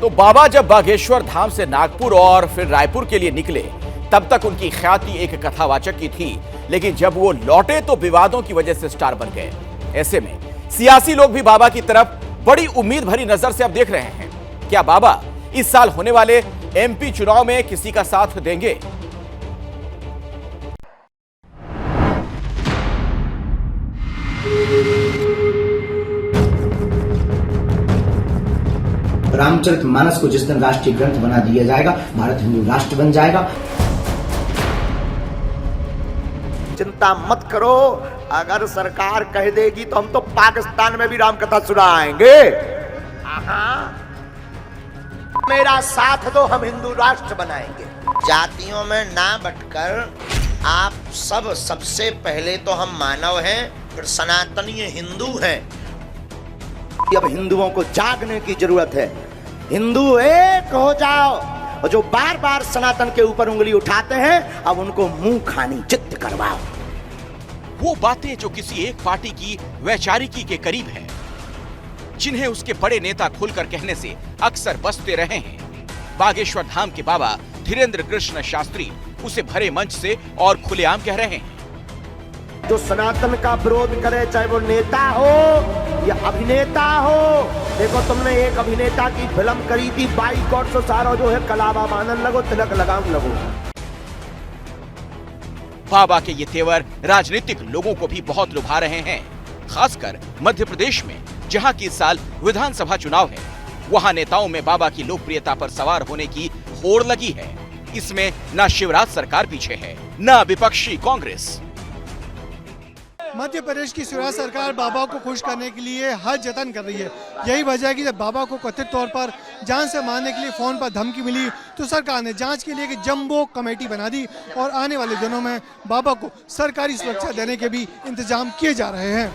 तो बाबा जब बागेश्वर धाम से नागपुर और फिर रायपुर के लिए निकले तब तक उनकी ख्याति एक कथावाचक की थी, लेकिन जब वो लौटे तो विवादों की वजह से स्टार बन गए। ऐसे में सियासी लोग भी बाबा की तरफ बड़ी उम्मीद भरी नजर से अब देख रहे हैं। क्या बाबा इस साल होने वाले एमपी चुनाव में किसी का साथ देंगे? रामचरितमानस को जिस दिन राष्ट्रीय ग्रंथ बना दिया जाएगा, भारत हिंदू राष्ट्र बन जाएगा। चिंता मत करो, अगर सरकार कह देगी तो हम तो पाकिस्तान में भी रामकथा सुनाएंगे। मेरा साथ दो, हम हिंदू राष्ट्र बनाएंगे। जातियों में ना बटकर आप सब सबसे पहले तो हम मानव हैं, फिर सनातनी हिंदू हैं। अब हिंदुओं को जागने की जरूरत है। हिंदू एक हो जाओ, और जो बार बार सनातन के ऊपर उंगली उठाते हैं अब उनको मुंह खानी चित्त करवाओ। वो बातें जो किसी एक पार्टी की वैचारिकी के करीब है, जिन्हें उसके बड़े नेता खुलकर कहने से अक्सर बचते रहे हैं। बागेश्वर धाम के बाबा धीरेन्द्र कृष्ण शास्त्री उसे भरे मंच से और खुलेआम कह रहे हैं। जो सनातन का विरोध करे, चाहे वो नेता हो या अभिनेता हो। देखो, तुमने एक अभिनेता की फिल्म करी थी बाइकॉट, तो सारा जो है कलावा मानन लगो, तिलक लगाम लगो। बाबा के ये तेवर राजनीतिक लोगों को भी बहुत लुभा रहे हैं, खासकर मध्य प्रदेश में, जहां की इस साल विधानसभा चुनाव है। वहां नेताओं में बाबा की लोकप्रियता पर सवार होने की होड़ लगी है। इसमें न शिवराज सरकार पीछे है, न विपक्षी कांग्रेस। मध्य प्रदेश की शिवराज सरकार बाबा को खुश करने के लिए हर जतन कर रही है। यही वजह है कि जब बाबा को कथित तौर पर जान से मारने के लिए फोन पर धमकी मिली तो सरकार ने जांच के लिए एक जंबो कमेटी बना दी और आने वाले दिनों में बाबा को सरकारी सुरक्षा देने के भी इंतजाम किए जा रहे हैं।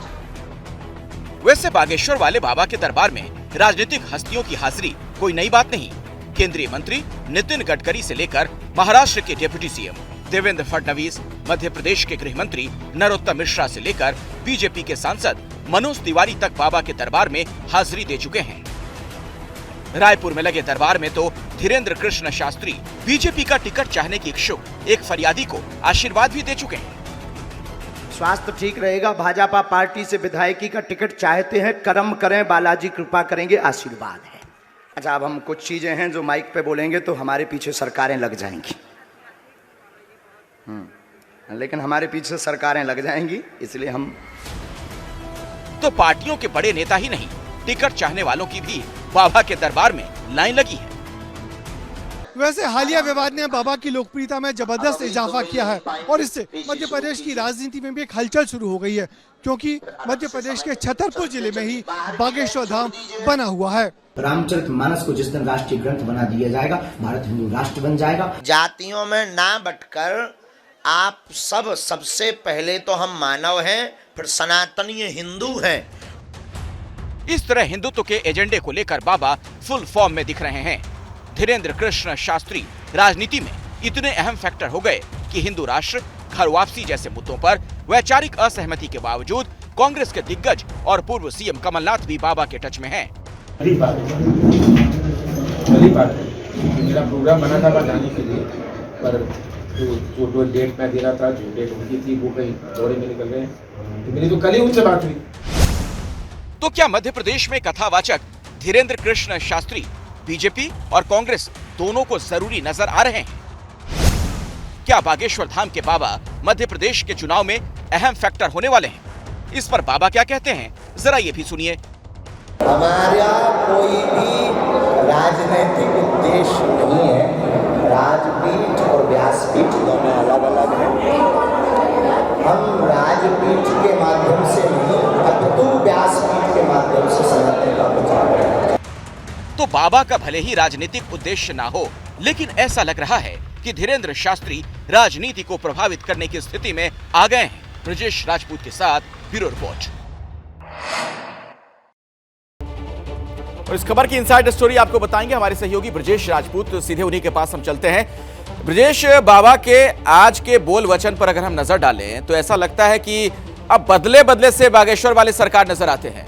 वैसे बागेश्वर वाले बाबा के दरबार में राजनीतिक हस्तियों की हाजिरी कोई नई बात नहीं। केंद्रीय मंत्री नितिन गडकरी से लेकर महाराष्ट्र के डिप्टी सीएम देवेंद्र फडणवीस, मध्य प्रदेश के गृह मंत्री नरोत्तम मिश्रा से लेकर बीजेपी के सांसद मनोज तिवारी तक बाबा के दरबार में हाजिरी दे चुके हैं। रायपुर में लगे दरबार में तो धीरेन्द्र कृष्ण शास्त्री बीजेपी का टिकट चाहने की इच्छुक एक फरियादी को आशीर्वाद भी दे चुके हैं। स्वास्थ्य ठीक रहेगा, भाजपा पार्टी से विधायकी का टिकट चाहते हैं, कर्म करें, बालाजी कृपा करेंगे, आशीर्वाद है। अच्छा, अब हम कुछ चीजें हैं जो माइक पे बोलेंगे तो हमारे पीछे सरकारें लग जाएंगी। लेकिन हमारे पीछे सरकारें लग जाएंगी, इसलिए हम तो पार्टियों के बड़े नेता ही नहीं, टिकट चाहने वालों की भी बाबा के दरबार में लाइन लगी है। वैसे हालिया विवाद ने बाबा की लोकप्रियता में जबरदस्त इजाफा किया है और इससे मध्य प्रदेश की राजनीति में भी एक हलचल शुरू हो गई है, क्योंकि मध्य प्रदेश के छतरपुर जिले में ही बागेश्वर धाम बना हुआ है। रामचरितमानस को जिस दिन राष्ट्रीय ग्रंथ बना दिया जाएगा, भारत हिंदू राष्ट्र बन जाएगा। जातियों में ना बटकर आप सब सबसे पहले तो हम मानव हैं, फिर सनातनी हिंदू हैं। इस तरह हिंदुत्व के एजेंडे को लेकर बाबा फुल फॉर्म में दिख रहे हैं। धीरेन्द्र कृष्ण शास्त्री राजनीति में इतने अहम फैक्टर हो गए कि हिंदू राष्ट्र, घर वापसी जैसे मुद्दों पर वैचारिक असहमति के बावजूद कांग्रेस के दिग्गज और पूर्व सीएम कमलनाथ भी बाबा के टच में हैं। मेरा प्रोग्राम बना था जाने के लिए, पर जो डेट मैं दे रहा था, जो डेट उनकी थी, वो कहीं दौरे में निकल गए, तो मेरी तो कल ही उनसे बात हुई। तो क्या मध्य प्रदेश में कथावाचक धीरेन्द्र कृष्ण शास्त्री बीजेपी और कांग्रेस दोनों को जरूरी नजर आ रहे हैं? क्या बागेश्वर धाम के बाबा मध्य प्रदेश के चुनाव में अहम फैक्टर होने वाले हैं? इस पर बाबा क्या कहते हैं, जरा ये भी सुनिए। हमारा कोई भी राजनीतिक उद्देश्य नहीं है। राजपीठ और व्यासपीठ दोनों अलग अलग हैं। हम राजपीठ के माध्यम से नहीं, अपितु व्यासपीठ के माध्यम से सनातन का प्रचार करें। तो बाबा का भले ही राजनीतिक उद्देश्य ना हो, लेकिन ऐसा लग रहा है कि धीरेन्द्र शास्त्री राजनीति को प्रभावित करने की स्थिति में आ गए हैं। ब्रजेश राजपूत के साथ ब्यूरो रिपोर्ट। और इस खबर की इनसाइड स्टोरी आपको बताएंगे हमारे सहयोगी ब्रजेश राजपूत। सीधे उन्हीं के पास हम चलते हैं। ब्रजेश, बाबा के आज के बोल वचन पर अगर हम नजर डालें तो ऐसा लगता है कि अब बदले बदले से बागेश्वर वाले सरकार नजर आते हैं।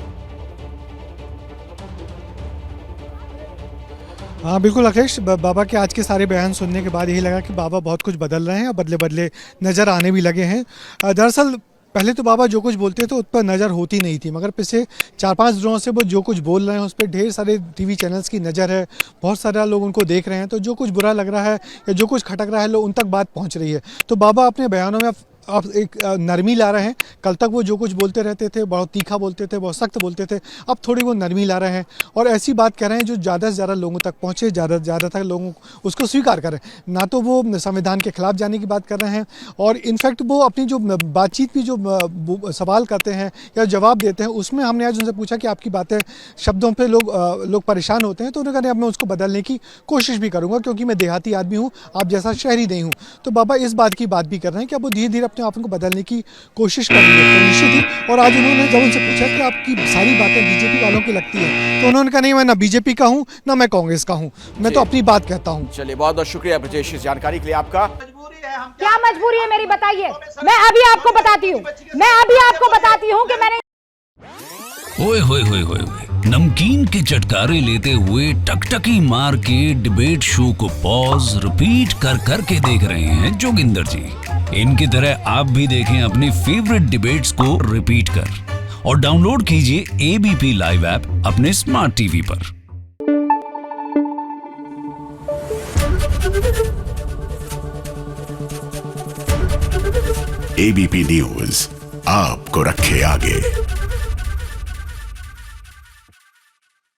हाँ बिल्कुल अखिलेश, बाबा के आज के सारे बयान सुनने के बाद यही लगा कि बाबा बहुत कुछ बदल रहे हैं और बदले बदले नज़र आने भी लगे हैं। दरअसल पहले तो बाबा जो कुछ बोलते थे उस पर नज़र होती नहीं थी, मगर पिछले 4-5 दिनों से वो जो कुछ बोल रहे हैं उस पर ढेर सारे टीवी चैनल्स की नज़र है, बहुत सारे लोग उनको देख रहे हैं, तो जो कुछ बुरा लग रहा है या जो कुछ खटक रहा है लोग उन तक बात पहुंच रही है। तो बाबा अपने बयानों में अब एक नरमी ला रहे हैं। कल तक वो जो कुछ बोलते रहते थे, बहुत तीखा बोलते थे, बहुत सख्त बोलते थे, अब थोड़ी वो नरमी ला रहे हैं और ऐसी बात कह रहे हैं जो ज़्यादा से ज़्यादा लोगों तक पहुँचे, ज़्यादा तक लोगों उसको स्वीकार करें। ना तो वो संविधान के खिलाफ जाने की बात कर रहे हैं और इनफैक्ट वो अपनी जो बातचीत की जो सवाल करते हैं या जवाब देते हैं उसमें हमने आज उनसे पूछा कि आपकी बातें शब्दों पर लोग परेशान होते हैं, तो उन्होंने कहा मैं उसको बदलने की कोशिश भी करूँगा क्योंकि मैं देहाती आदमी हूँ, आप जैसा शहरी नहीं हूँ। तो बाबा इस बात की बात भी कर रहे हैं कि अब वो धीरे धीरे अपने आप को बदलने की कोशिश कर रही है, तो निश्चित ही। और आज उन्होंने जब उनसे पूछा कि आपकी सारी बातें बीजेपी वालों की लगती है, तो उन्होंने कहा नहीं, मैं ना बीजेपी का हूं ना मैं कांग्रेस का हूं, मैं तो अपनी बात कहता हूं। चलिए, बहुत बहुत शुक्रिया ब्रजेश इस जानकारी के लिए आपका। क्या मजबूरी है मेरी, बताइए। मैं अभी आपको बताती हूँ कि मैंने ओए होए होए होए, नमकीन के चटकारे लेते हुए टकटकी मार के डिबेट शो को पॉज रिपीट कर करके देख रहे हैं जोगिंदर जी। इनकी तरह आप भी देखें अपनी फेवरेट डिबेट्स को रिपीट कर और डाउनलोड कीजिए एबीपी लाइव ऐप अपने स्मार्ट टीवी पर। एबीपी न्यूज आपको रखे आगे।